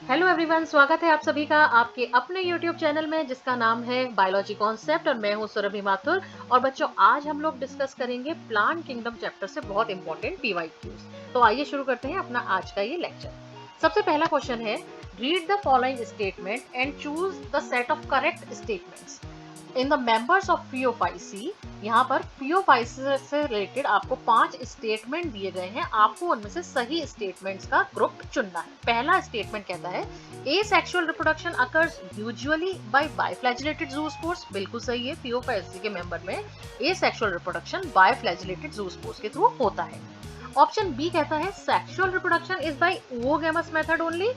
Hello everyone, स्वागत है आप सभी का आपके अपने यूट्यूब चैनल में जिसका नाम है बायोलॉजी कॉन्सेप्ट और मैं हूं सुरभि माथुर। और बच्चों, आज हम लोग डिस्कस करेंगे प्लांट किंगडम चैप्टर से बहुत इंपॉर्टेंट पीवाईक्यूज। तो आइए शुरू करते हैं अपना आज का ये लेक्चर। सबसे पहला क्वेश्चन है, read the following statement and choose the set of correct statements in the members of Phaeophyceae. यहाँ पर फियोफाइसी से रिलेटेड आपको 5 स्टेटमेंट दिए गए हैं, आपको उनमें से सही स्टेटमेंट्स का ग्रुप चुनना है। पहला स्टेटमेंट कहता है asexual reproduction occurs usually by biflagellated zoospores. बिल्कुल सही है, फियोफाइसी के मेंबर में एसेक्सुअल रिप्रोडक्शन बाइफ्लैजिलेटेड ज़ूस्पोर्स के थ्रू होता है। ऑप्शन बी कहता है sexual reproduction is by oogamous method only.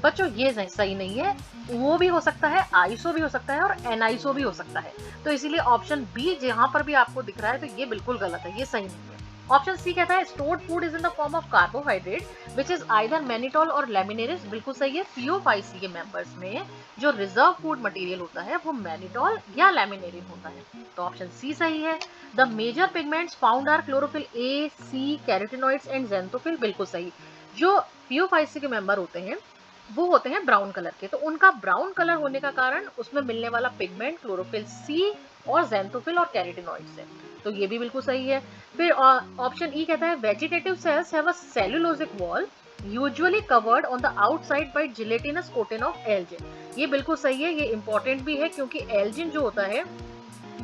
बच्चों, ये सही नहीं है, वो भी हो सकता है, आइसो भी हो सकता है और एनआइसो भी हो सकता है। तो इसीलिए ऑप्शन बी जहां पर भी आपको दिख रहा है तो ये बिल्कुल गलत है, ये सही नहीं है। ऑप्शन सी कहता है stored food is in the form of carbohydrate which is either mannitol और लैमिनेरिस। बिल्कुल सही है, फियोफाइसी के मेंबर्स में जो रिजर्व फूड मटेरियल होता है वो मैनिटोल या लैमिनेरिन होता है। तो ऑप्शन सी सही है। The major pigments found are chlorophyll a, c, carotenoids and xanthophyll. बिल्कुल सही। जो फियोफाइसी के मेंबर होते हैं वो होते हैं ब्राउन कलर के, तो उनका ब्राउन कलर होने का कारण उसमें मिलने वाला पिगमेंट क्लोरोफिल सी और ज़ैंथोफिल और कैरोटिनॉइड्स है। तो ये भी बिल्कुल सही है। फिर ऑप्शन ई कहता है vegetative cells have a cellulosic wall usually covered on the outside bye gelatinous coating of Elgin. ये बिल्कुल सही है, ये इंपॉर्टेंट भी है क्योंकि एल्जिन जो होता है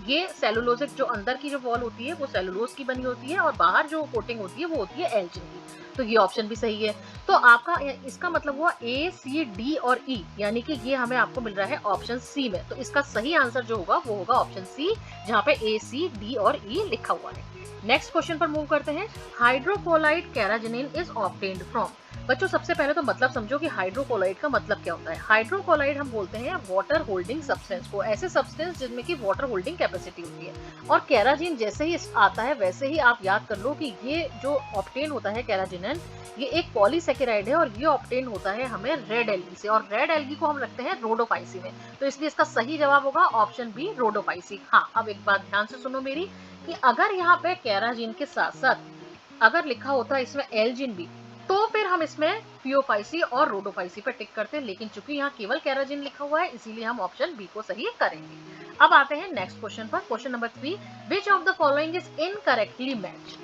ये सेलुलोजिक, जो अंदर की जो वॉल होती है वो सेलुलोज की बनी होती है और बाहर जो कोटिंग होती है वो होती है एल्जिन की। तो ये ऑप्शन भी सही है। तो आपका इसका मतलब हुआ ए, सी, डी और ई, यानी कि ये हमें आपको मिल रहा है ऑप्शन सी में। तो इसका सही आंसर जो होगा वो होगा ऑप्शन सी, जहाँ पे ए, सी, डी और ई लिखा हुआ है। नेक्स्ट क्वेश्चन पर मूव करते हैं। Hydrocolloid कैराजिनिन is obtained from. बच्चों, सबसे पहले तो मतलब समझो कि हाइड्रोकोलाइड का मतलब क्या होता है। हाइड्रोकोलाइड हम बोलते हैं वाटर होल्डिंग सब्सटेंस को, ऐसे सब्सटेंस जिनमें की वाटर होल्डिंग कैपेसिटी होती है। और कैराजिन जैसे ही आता है वैसे ही आप याद कर लो कि ये जो ऑब्टेन होता है कैराजिनन, ये एक पॉलीसेकेराइड है और ये ऑब्टेन होता है हमें रेड एल्गी से, और रेड एल्गी को हम रखते हैं रोडोफाइसी में। तो इसलिए इसका सही जवाब होगा ऑप्शन बी, रोडोफाइसी। हाँ, अब एक बात ध्यान से सुनो मेरी, कि अगर यहाँ पे कैराजिन के साथ साथ अगर लिखा होता है इसमें एल्जिन भी, तो फिर हम इसमें फियोफाइसी और रोडोफाइसी पे टिक करते हैं, लेकिन चूंकि यहाँ केवल कैराजिन लिखा हुआ है इसीलिए हम ऑप्शन बी को सही करेंगे। अब आते हैं नेक्स्ट क्वेश्चन पर। Question number 3, which of the following is incorrectly match.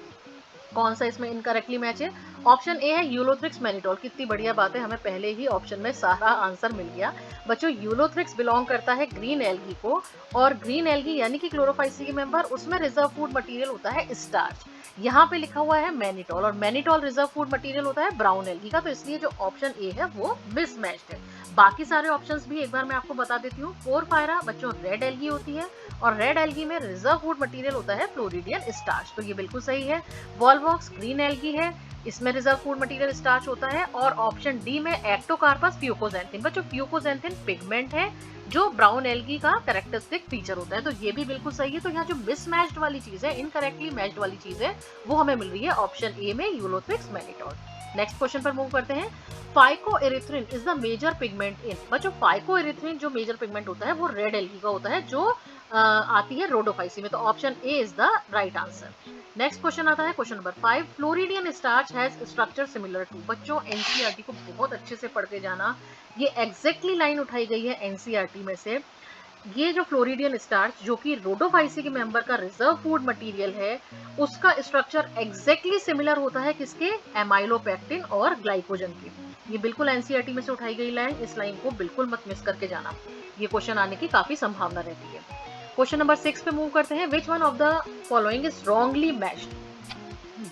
कौन सा इसमें इनकरेक्टली मैच है? ऑप्शन ए है यूलोथ्रिक्स मैनिटोल। कितनी बढ़िया बात है, हमें पहले ही ऑप्शन में सारा आंसर मिल गया। बच्चों, यूलोथ्रिक्स बिलोंग करता है ग्रीन एल्गी को, और ग्रीन एल्गी यानी कि क्लोरोफाइसी के मेंबर, उसमें रिजर्व फूड मटेरियल होता है स्टार्च। यहाँ पे लिखा हुआ है मैनिटोल, और मैनिटोल रिजर्व फूड मटेरियल होता है ब्राउन एल्गी का। तो इसलिए जो ऑप्शन ए है वो मिसमैच्ड है। बाकी सारे ऑप्शंस भी एक बार मैं आपको बता देती हूँ। पोरफायरा बच्चों रेड एल्गी होती है, और रेड एल्गी में रिजर्व फूड मटेरियल होता है फ्लोरिडियन स्टार्च। तो ये बिल्कुल सही है। वॉलवॉक्स ग्रीन एल्गी है, इसमें रिजर्व फूड मटेरियल स्टार्च होता है। और ऑप्शन डी में एक्टोकार्पस फ्यूकोजेंथिन। बच्चों, फ्यूकोजेंथिन पिगमेंट है जो ब्राउन एल्गी का कैरेक्टरिस्टिक फीचर होता है। तो ये भी बिल्कुल सही है। तो यहाँ जो मिसमैच्ड वाली चीज है, इनकरेक्टली मैच्ड वाली चीज है, वो हमें मिल रही है ऑप्शन ए में, यूलोथ्रिक्स मैनिटोल। नेक्स्ट क्वेश्चन पर मूव करते हैं। Phycoerythrin is the major pigment in. बच्चों, फाइकोएरिथ्रिन जो मेजर पिगमेंट होता है वो रेड एल्गी का होता है, जो आती है रोडोफाइसी में। तो option A is the right answer. Next question आता है question number 5, floridean starch has structure similar to. बच्चों, एनसीईआरटी को बहुत अच्छे से पढ़ के जाना, ये एग्जैक्टली लाइन उठाई गई है एनसीईआरटी में से। ये जो फ्लोरिडियन स्टार्च जो कि रोडोफाइसी के मेंबर का रिजर्व फूड मटेरियल है, उसका स्ट्रक्चर एग्जैक्टली सिमिलर होता है किसके? एमाइलोपेक्टिन और ग्लाइकोजन के। ये बिल्कुल एनसीईआरटी में से उठाई गई लाइन, इस लाइन को बिल्कुल मत मिस करके जाना, ये क्वेश्चन आने की काफी संभावना रहती है। क्वेश्चन नंबर 6 पे मूव करते हैं। Which one of the following is wrongly matched?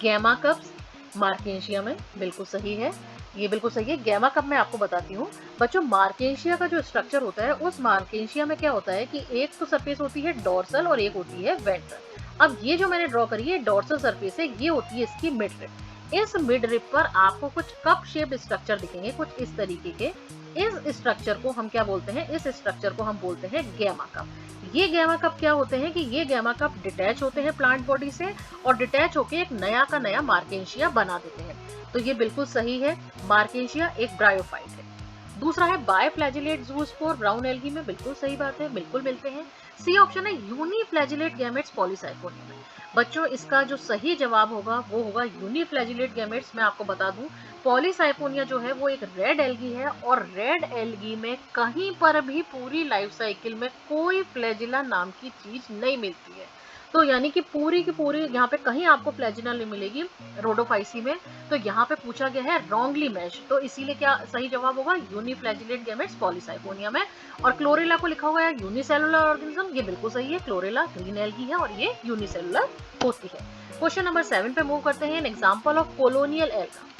Gemma cups मार्केशिया में। बिल्कुल सही है, ये बिल्कुल सही है। गैमा कप मैं आपको बताती हूँ। बच्चों, मार्केशिया का जो स्ट्रक्चर होता है, उस मार्केशिया में क्या होता है कि एक तो सरफेस होती है डोर्सल और एक होती है वेंट्रल। अब ये जो मैंने ड्रॉ करी है डोर्सल सरफेस है, ये होती है इसकी मिड रिप। इस मिड रिप पर आपको कुछ कप शेप स्ट्रक्चर दिखेंगे, कुछ इस तरीके के। इस स्ट्रक्चर को हम क्या बोलते हैं? इस स्ट्रक्चर को हम बोलते हैं गैमा कप। ये गैमा कप क्या होते हैं कि ये गैमा कप डिटैच होते हैं प्लांट बॉडी से, और डिटैच होके एक नया का नया मार्केशिया बना देते हैं। तो ये बिल्कुल सही है, मार्केशिया एक ब्रायोफाइट है। दूसरा है बायफ्लैजिलेट ज़ूस्पोर ब्राउन एल्गी में, बिल्कुल सही बात है, बिल्कुल मिलते हैं। सी ऑप्शन है यूनिफ्लैजिलेट गैमेट्स पॉलीसाइफोनिया में। बच्चों इसका जो सही जवाब होगा वो होगा यूनिफ्लैजिलेट गैमेट्स। मैं आपको बता दूं पॉलीसाइफोनिया जो है वो एक रेड एल्गी है और रेड एल्गी में कहीं पर भी पूरी लाइफ साइकिल में कोई फ्लैजिला नाम की चीज नहीं मिलती है। तो यानी कि पूरी की पूरी यहाँ पे कहीं आपको फ्लैजिला नहीं मिलेगी रोडोफाइसी में। तो यहाँ पे पूछा गया है रॉन्गली मैच, तो इसीलिए क्या सही जवाब होगा यूनिफ्लैजिलेट गैमेट्स पॉलीसाइफोनिया में। और क्लोरेला को लिखा हुआ है यूनिसेलुलर ऑर्गेनिज्म, ये बिल्कुल सही है, क्लोरेला ग्रीन एल्गी है और ये यूनिसेलुलर होती है। क्वेश्चन नंबर 7 पे मूव करते हैं। An example of colonial alga,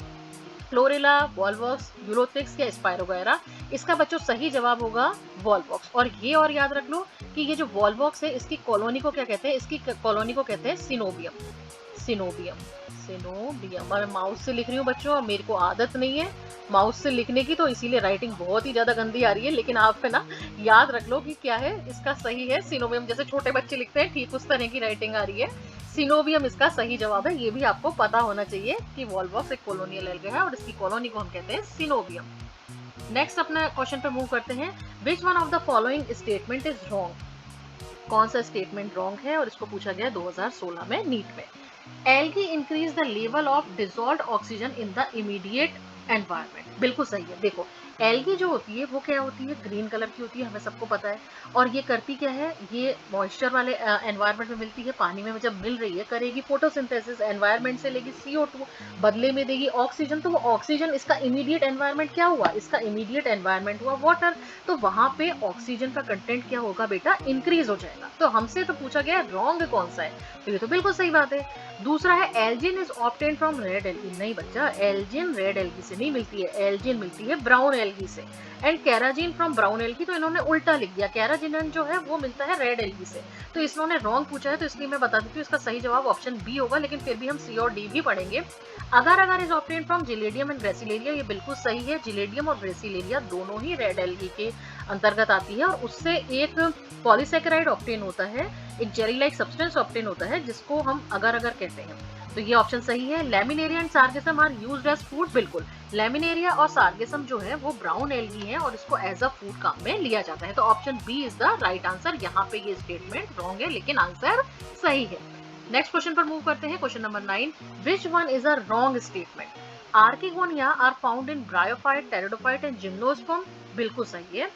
chlorella, Volvox, यूलोथिक्स या स्पायरोगायरा। इसका बच्चों सही जवाब होगा वॉलवॉक्स। और ये और याद रख लो कि ये जो वॉलवॉक्स है इसकी कॉलोनी को क्या कहते हैं, इसकी कॉलोनी को कहते हैं सिनोबियम। Coenobium, coenobium. और माउस से लिख रही हूँ बच्चों, मेरे को आदत नहीं है माउस से लिखने की, तो इसीलिए राइटिंग बहुत ही ज्यादा गंदी आ रही है, लेकिन आप है ना याद रख लो कि क्या है इसका सही है सिनोबियम। जैसे छोटे बच्चे लिखते हैं ठीक उस तरह की राइटिंग आ रही है, सिनोबियम इसका सही जवाब है। ये भी आपको पता होना चाहिए कि वॉलवॉक्स एक कोलोनियल एल्गा है और इसकी कॉलोनी को हम कहते हैं सिनोबियम। नेक्स्ट अपना क्वेश्चन पे मूव करते हैं। Which one of the following statement is wrong, कौन सा स्टेटमेंट रॉन्ग है, और इसको पूछा गया 2016 में नीट में। Algae increase the level of dissolved oxygen in the immediate environment, बिल्कुल सही है। देखो एल्गी जो होती है वो क्या होती है, ग्रीन कलर की होती है, हमें सबको पता है। और ये करती क्या है, ये मॉइस्चर वाले एनवायरनमेंट में मिलती है, पानी में जब मिल रही है करेगी फोटोसिंथेसिस, एनवायरनमेंट से लेगी CO2, बदले में देगी ऑक्सीजन। तो वो ऑक्सीजन इसका इमीडिएट एनवायरनमेंट क्या हुआ, इसका इमीडिएट एनवायरनमेंट हुआ वाटर। तो वहां पे ऑक्सीजन का कंटेंट क्या होगा बेटा, इंक्रीज हो जाएगा। तो हमसे तो पूछा गया रॉन्ग कौन सा है, तो ये तो बिल्कुल सही बात है। दूसरा है Elgin is obtained from red algae, नहीं बच्चा एल्जिन रेड एल्गी से नहीं मिलती है, एल्जिन मिलती है ब्राउन एल्गी से। And carrageen from brown algae, तो इन्होंने उल्टा लिख दिया, कैराजिन जो है वो मिलता है रेड एल्गी से। तो इसने रॉन्ग पूछा है, तो इसलिए मैं बता देती हूँ इसका सही जवाब ऑप्शन बी होगा, लेकिन फिर भी हम सी और डी भी पढ़ेंगे। अगर अगर is obtained from gelidium and gracilaria, ये बिल्कुल सही है, जिलेडियम और ग्रेसिलेरिया दोनों ही रेड एल्गी के अंतर्गत आती है और उससे एक पॉलीसेकेराइड ऑब्टेन होता है, एक जेली लाइक सब्सटेंस ऑब्टेन होता है जिसको हम अगर अगर कहते हैं। तो ये ऑप्शन सही है। Laminaria and Sargassum are used as food, बिल्कुल लैमिनेरिया और सार्गेसम जो है वो ब्राउन एल्गी है और इसको एज अ फूड काम में लिया जाता है। तो option B is the right answer. यहाँ पे ये स्टेटमेंट रॉन्ग है लेकिन आंसर सही है। नेक्स्ट क्वेश्चन पर मूव करते हैं। Question number 9, which one is a wrong statement, archegonia are found in bryophyte, pteridophyte and gymnosperm, बिल्कुल सही है।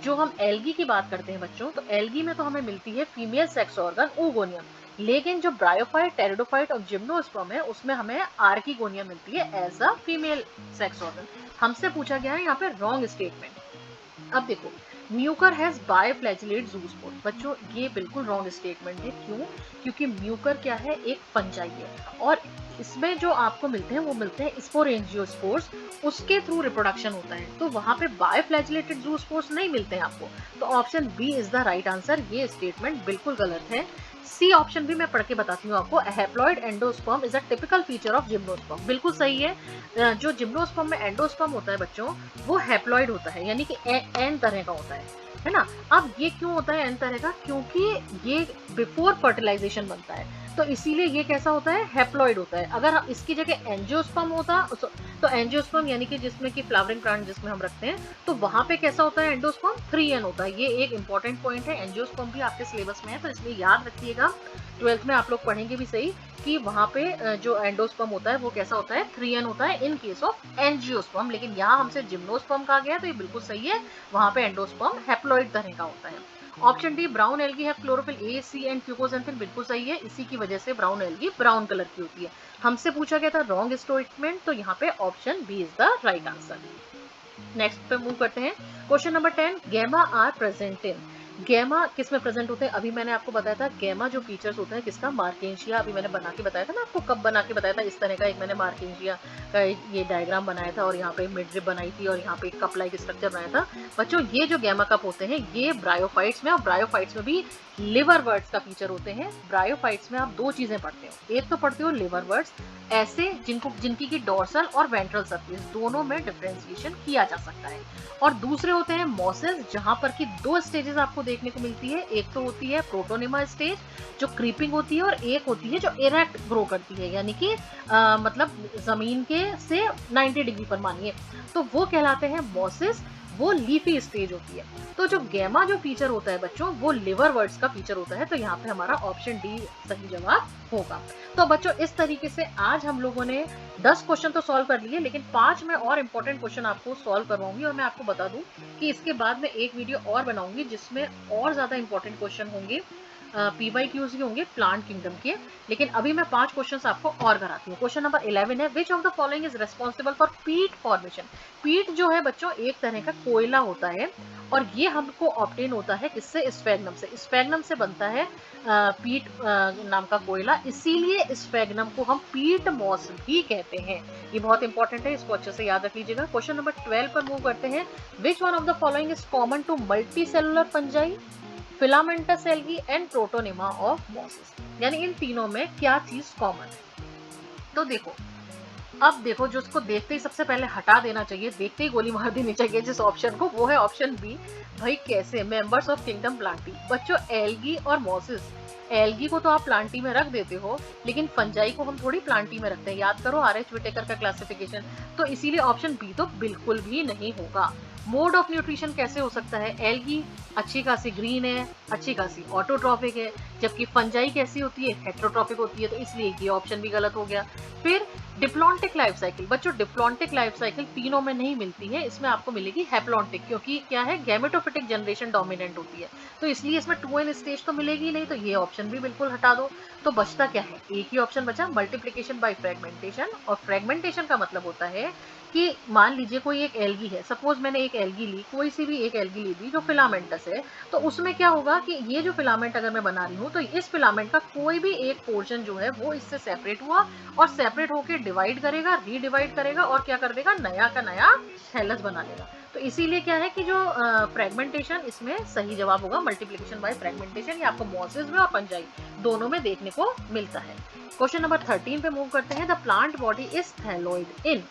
जो हम एल्गी की बात करते हैं बच्चों, तो एल्गी में तो हमें मिलती है फीमेल सेक्स ऑर्गन oogonia, लेकिन जो ब्रायोफाइट, टेरिडोफाइट और जिम्नोस्पर्म है उसमें हमें आर्किगोनिया मिलती है as a female sex organ. हमसे पूछा गया है यहाँ पे रॉन्ग स्टेटमेंट। अब देखो म्यूकर हैज बायफ्लैजिलेट ज़ूस्पोर, बच्चों ये बिल्कुल रॉन्ग स्टेटमेंट है। क्यों, क्योंकि म्यूकर क्या है, एक फंजाई है और इसमें जो आपको मिलते हैं वो मिलते हैं स्पोरेंजियोस्पोर्स, उसके थ्रू रिप्रोडक्शन होता है। तो वहां पे बायफ्लैजिलेटेड ज़ूस्पोर्स नहीं मिलते हैं आपको। तो option B is the right answer. ये स्टेटमेंट बिल्कुल गलत है। सी ऑप्शन भी मैं पढ़ के बताती हूँ आपको, haploid endosperm is a typical feature of gymnosperm, बिल्कुल सही है। जो जिम्नोस्पर्म में एंडोस्पर्म होता है बच्चों वो हैप्लॉइड होता है, यानी कि एन तरह का होता है ना। अब ये क्यों होता है एन तरह का, क्योंकि ये बिफोर फर्टिलाइजेशन बनता है, तो इसीलिए ये कैसा होता है, हैप्लॉइड होता है। अगर इसकी जगह एंजियोस्पर्म होता तो एंजियोस्पर्म यानी कि जिसमें कि फ्लावरिंग प्लांट जिसमें हम रखते हैं, तो वहां पे कैसा होता है एंडोस्पर्म 3n होता है। ये एक इंपॉर्टेंट पॉइंट है, एंजियोस्पर्म भी आपके सिलेबस में है तो इसलिए याद रखिएगा। 12th में आप लोग पढ़ेंगे भी सही कि वहां पे जो एंडोस्पर्म होता है वो कैसा होता है 3n होता है इन केस ऑफ एंजियोस्पर्म, लेकिन यहाँ हमसे जिम्नोस्पर्म कहा गया तो ये बिल्कुल सही है, वहां पे एंडोस्पर्म हैप्लॉइड तरह का होता है। ऑप्शन डी ब्राउन एल्गी है chlorophyll a, c and fucoxanthin, बिल्कुल सही है, इसी की वजह से ब्राउन एल्गी ब्राउन कलर की होती है। हमसे पूछा गया था रॉन्ग स्टेटमेंट, तो यहाँ पे option B is the right answer. Next पे मूव करते हैं। Question number 10, gamma are present in, gamma किस में प्रेजेंट होते हैं, अभी मैंने आपको बताया था गैमा जो फीचर्स होते हैं किसका, मार्केंशिया, अभी मैंने बना के बताया था ना आपको, कब बना के बताया था, इस तरह का एक मैंने मार्केंशिया का ये डायग्राम बनाया था और यहाँ पे मिडरिप बनाई थी और यहाँ पे एक कप लाइक स्ट्रक्चर बनाया था। बच्चों ये जो गैमा कप होते हैं ये ब्रायोफाइट्स में, और ब्रायोफाइट्स में भी लिवर वर्ड्स का फीचर होते हैं। ब्रायोफाइट्स में आप दो चीजें पढ़ते हो, एक तो पढ़ते हो लिवर वर्ड्स ऐसे जिनकी की डोर्सल और वेंट्रल सरफेस दोनों में डिफरेंशिएशन किया जा सकता है, और दूसरे होते हैं मॉसेस जहां पर की दो स्टेजेस आपको देखने को मिलती है, एक तो होती है प्रोटोनिमा स्टेज जो क्रीपिंग होती है और एक होती है जो इरेक्ट ग्रो करती है, यानी कि मतलब जमीन के से 90 डिग्री पर मानिए, तो वो कहलाते हैं मॉसेस। वो लीफी स्टेज होती है। तो जो गैमा जो फीचर होता है बच्चों, वो लिवरवर्ट्स का फीचर होता है। तो यहाँ पे हमारा ऑप्शन डी सही जवाब होगा। तो बच्चों इस तरीके से आज हम लोगों ने 10 क्वेश्चन तो सॉल्व कर लिए, लेकिन 5 मैं और इम्पोर्टेंट क्वेश्चन आपको सॉल्व करवाऊंगी। और मैं आपको बता दूं कि इसके बाद में एक वीडियो और बनाऊंगी जिसमें और ज्यादा इंपॉर्टेंट क्वेश्चन होंगे, PYQs भी होंगे प्लांट किंगडम के। लेकिन अभी मैं 5 क्वेश्चंस आपको और कराती हूँ। क्वेश्चन नंबर 11 है, which of the following is responsible for पीट फॉर्मेशन। पीट जो है बच्चों एक तरह का कोयला होता है, और ये हमको ऑब्टेन होता है किससे? स्फेगनम से। स्फेगनम से बनता है पीट नाम का कोयला, इसीलिए स्फेगनम को हम पीट मॉस भी कहते हैं। ये बहुत इंपॉर्टेंट है, इसको अच्छे से याद रख लीजिएगा। क्वेश्चन नंबर 12 पर मूव करते हैं। Which one of the following is common to multicellular fungi, filamentous algae and protonema of mosses. यानी इन तीनों में क्या चीज कॉमन है? तो देखो, अब देखो, जो उसको देखते ही सबसे पहले हटा देना चाहिए, देखते ही गोली मार देनी चाहिए जिस ऑप्शन को, वो है ऑप्शन बी। भाई कैसे? Members of kingdom Plantae. बच्चों एल्गी और मॉसेस, एल्गी को तो आप प्लांटी में रख देते हो, लेकिन फंजाई को हम थोड़ी प्लांटी में रखते हैं। याद करो RH विटेकर का क्लासिफिकेशन। तो इसीलिए ऑप्शन बी तो बिल्कुल भी नहीं होगा। मोड ऑफ न्यूट्रिशन कैसे हो सकता है? एल्गी अच्छी खासी ग्रीन है, अच्छी खासी ऑटोट्रॉफिक है, जबकि फंजाई कैसी होती है? हेट्रोट्रॉफिक होती है। तो इसलिए ये ऑप्शन भी गलत हो गया। फिर डिप्लॉन्टिक लाइफ साइकिल। बच्चों डिप्लॉन्टिक लाइफ साइकिल तीनों में नहीं मिलती है, इसमें आपको मिलेगी हैप्लॉन्टिक, क्योंकि क्या है? गैमेटोफिटिक जनरेशन डोमिनेंट होती है। तो इसलिए इसमें 2n स्टेज तो मिलेगी नहीं, तो ये ऑप्शन भी बिल्कुल हटा दो। तो बचता क्या है? एक ही ऑप्शन बचा, मल्टीप्लीकेशन बाय फ्रेगमेंटेशन। और फ्रेगमेंटेशन का मतलब होता है कि मान लीजिए कोई एक एल्गी है, सपोज मैंने एक एल्गी ली, कोई सी भी एक एल्गी ली थी जो फिलामेंटस है, तो उसमें क्या होगा कि ये जो फिलामेंट अगर मैं बना रही हूँ, तो इस फिलामेंट का कोई भी एक पोर्शन जो है वो इससे सेपरेट हुआ, और सेपरेट होकर डिवाइड करेगा, रीडिवाइड करेगा, और क्या कर देगा? नया का नया थैलस बना लेगा। तो इसीलिए क्या है कि जो फ्रेगमेंटेशन, इसमें सही जवाब होगा मल्टीप्लीकेशन बाय फ्रेगमेंटेशन। ये आपको मॉसेस में और फंजाई दोनों में देखने को मिलता है। क्वेश्चन नंबर 13 पे मूव करते हैं। The plant body is thalloid in.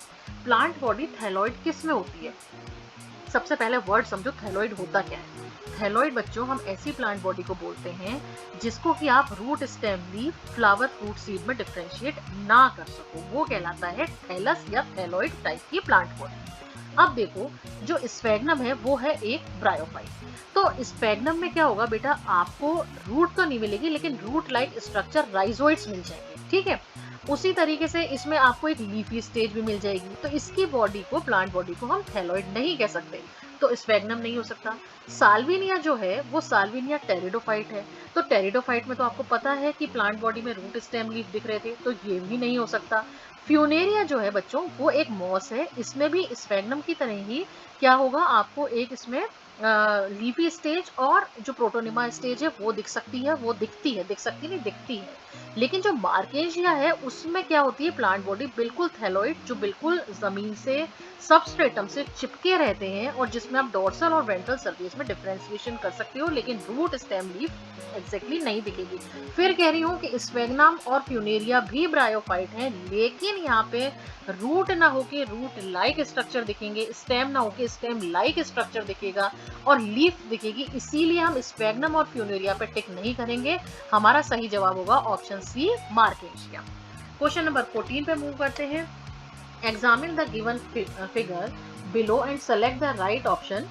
Plant body thalloid किस में होती है? सबसे पहले वर्ड समझो, थैलोइड होता क्या है? थैलोइड बच्चों हम ऐसी प्लांट बॉडी को बोलते हैं जिसको कि आप root, stem, leaf, flower, fruit, seed में डिफरेंशिएट ना कर सको, वो कहलाता है थैलस या थैलोइड टाइप की प्लांट बॉडी। अब देखो, जो स्फेगनम है वो है एक ब्रायोफाइट। तो स्फेगनम में क्या होगा बेटा? आपको रूट तो नहीं मिलेगी, लेकिन रूट लाइक स्ट्रक्चर, राइजोइड्स मिल जाएंगे, ठीक है। उसी तरीके से इसमें आपको एक लीफी स्टेज भी मिल जाएगी। तो इसकी बॉडी को, प्लांट बॉडी को हम थैलोइड नहीं कह सकते, तो स्फेगनम नहीं हो सकता। साल्विनिया जो है वो साल्विनिया टेरिडोफाइट है। तो टेरिडोफाइट में तो आपको पता है कि प्लांट बॉडी में रूट, स्टेम, लीफ दिख रहे थे, तो ये भी नहीं हो सकता। फ्यूनेरिया जो है बच्चों वो एक मॉस है, इसमें भी स्फेगनम की तरह ही क्या होगा? आपको एक इसमें लीफी स्टेज और जो प्रोटोनिमा स्टेज है वो दिख सकती है, वो दिखती है, दिख सकती नहीं, दिखती है। लेकिन जो मार्केशिया है उसमें क्या होती है? प्लांट बॉडी बिल्कुल थैलोइड, जो बिल्कुल जमीन से, सबस्ट्रेटम से चिपके रहते हैं, और जिसमें आप डोर्सल और वेंट्रल सरफेस में डिफरेंशिएशन कर सकते हो, लेकिन रूट, स्टेम, लीफ एग्जैक्टली नहीं दिखेगी। फिर कह रही हूँ कि स्फेगनम और फ्यूनेरिया भी ब्रायोफाइट हैं, लेकिन यहाँ पे रूट ना होके रूट लाइक स्ट्रक्चर दिखेंगे, स्टेम ना होके स्टेम लाइक स्ट्रक्चर दिखेगा, और लीफ दिखेगी। इसीलिए हम स्फेगनम और फ्यूनेरिया पे टिक नहीं करेंगे। हमारा सही जवाब होगा ऑप्शन सी, मार्केशिया। क्वेश्चन नंबर 14 पे मूव करते हैं। Examine the given figure below and select the right option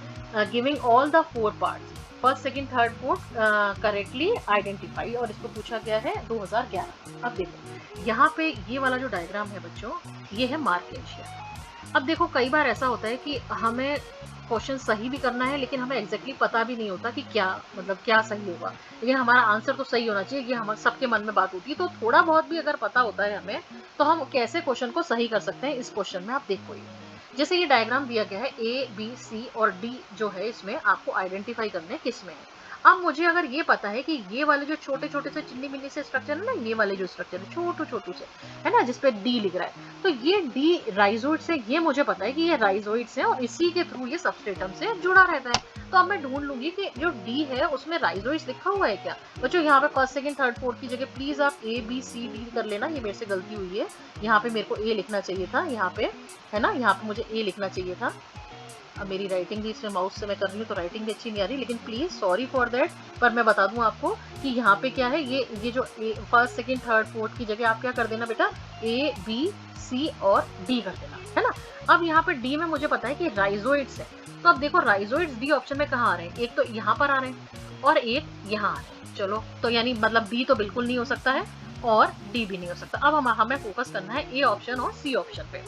giving all the 4 parts, first, second, third, fourth correctly identify. और इसको पूछा गया है 2011। अब देखो, यहाँ पे ये वाला जो डायग्राम है बच्चों, ये है मार्केशिया। अब देखो, कई बार ऐसा होता है कि हमें क्वेश्चन सही भी करना है, लेकिन हमें एग्जैक्टली पता भी नहीं होता कि क्या, मतलब क्या सही होगा, लेकिन हमारा आंसर तो सही होना चाहिए, ये हम सबके मन में बात होती है। तो थोड़ा बहुत भी अगर पता होता है हमें, तो हम कैसे क्वेश्चन को सही कर सकते हैं। इस क्वेश्चन में आप देखो, ये जैसे ये डायग्राम दिया गया है, A, B, C और D जो है, इसमें आपको आइडेंटिफाई करने किस में है। अब मुझे अगर ये पता है कि ये वाले जो छोटे छोटे से चिन्नी मिन्नी से स्ट्रक्चर है ना, ये वाले जो स्ट्रक्चर है छोटू छोटू से, है ना, जिसपे डी लिख रहा है, तो ये डी राइजोइड्स है, ये मुझे पता है कि ये राइजोइड्स है, और इसी के थ्रू ये सबस्ट्रेटम से जुड़ा रहता है। तो अब मैं ढूंढ लूंगी कि जो डी है उसमें राइजोइड्स लिखा हुआ है क्या। बच्चों यहाँ पे फर्स्ट, सेकंड, थर्ड, फोर्थ की जगह प्लीज आप A, B, C, D कर लेना, ये मेरे से गलती हुई है। यहाँ पे मेरे को A लिखना चाहिए था, यहाँ पे, है ना, यहाँ पे मुझे A लिखना चाहिए था। मेरी राइटिंग भी इसमें माउस से मैं कर रही हूँ तो राइटिंग भी अच्छी नहीं आ रही, लेकिन प्लीज सॉरी फॉर दैट। पर मैं बता दूं आपको कि यहाँ पे क्या है, ये जो फर्स्ट सेकंड थर्ड फोर्थ की जगह आप क्या कर देना बेटा, ए बी सी और डी कर देना, है ना। अब यहाँ पे डी में मुझे पता है कि राइजोइड्स है, तो अब देखो राइजोइड्स डी ऑप्शन में कहाँ आ रहे हैं, एक तो यहाँ पर आ रहे हैं और एक यहाँ आ रहे हैं। चलो तो यानी मतलब बी तो बिल्कुल नहीं हो सकता है और डी भी नहीं हो सकता। अब हमें फोकस करना है ए ऑप्शन और सी ऑप्शन पे।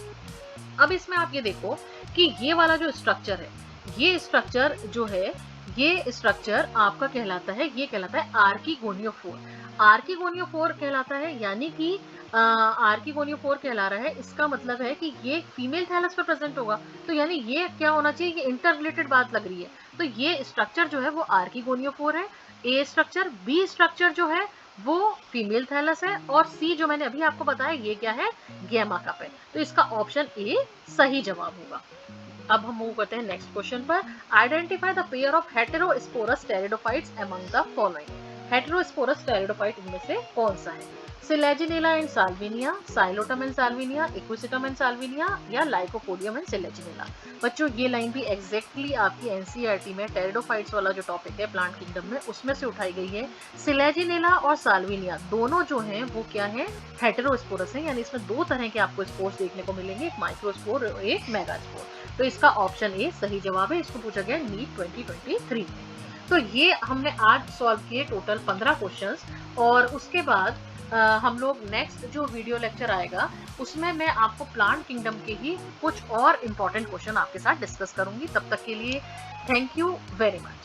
अब इसमें आप ये देखो कि ये वाला जो स्ट्रक्चर है, ये स्ट्रक्चर जो है, ये स्ट्रक्चर आपका कहलाता है, ये कहलाता है आर्किगोनियोफोर। आर्किगोनियोफोर कहलाता है, यानी कि आर्किगोनियोफोर कहला रहा है, इसका मतलब है कि ये फीमेल थैलस पर प्रेजेंट होगा। तो यानी ये क्या होना चाहिए, ये इंटर रिलेटेड बात लग रही है। तो ये स्ट्रक्चर जो है वो आर्किगोनियोफोर है, ए स्ट्रक्चर। बी स्ट्रक्चर जो है वो फीमेल थैलस है, और सी जो मैंने अभी आपको बताया ये क्या है, गैमा कप है। तो इसका ऑप्शन ए सही जवाब होगा। अब हम मूव करते हैं नेक्स्ट क्वेश्चन पर। Identify the pair of heterosporous pteridophytes among the following. Heterosporous pteridophyte इनमें से कौन सा है, Selaginella and Salvinia, Psilotum and Salvinia, equisetum and Salvinia, या लाइकोपोडियम एंड सिलेजिनेला। बच्चों ये लाइन भी एग्जैक्टली आपकी एनसीईआरटी में टेरिडोफाइट्स वाला जो टॉपिक है प्लांट किंगडम में, उसमें से उठाई गई है। सिलेजिनेला और साल्विनिया दोनों जो हैं वो क्या है, हेटेरोस्पोरस है, यानी इसमें दो तरह के आपको स्पोर्स देखने को मिलेंगे, एक माइक्रोस्पोर और एक मेगास्पोर। तो इसका ऑप्शन ए सही जवाब है। इसको पूछा गया नीट 2023 में। तो ये हमने आज सॉल्व किए टोटल 15 क्वेश्चंस, और उसके बाद हम लोग नेक्स्ट जो वीडियो लेक्चर आएगा उसमें मैं आपको प्लांट किंगडम के ही कुछ और इम्पोर्टेंट क्वेश्चन आपके साथ डिस्कस करूंगी। तब तक के लिए थैंक यू वेरी मच।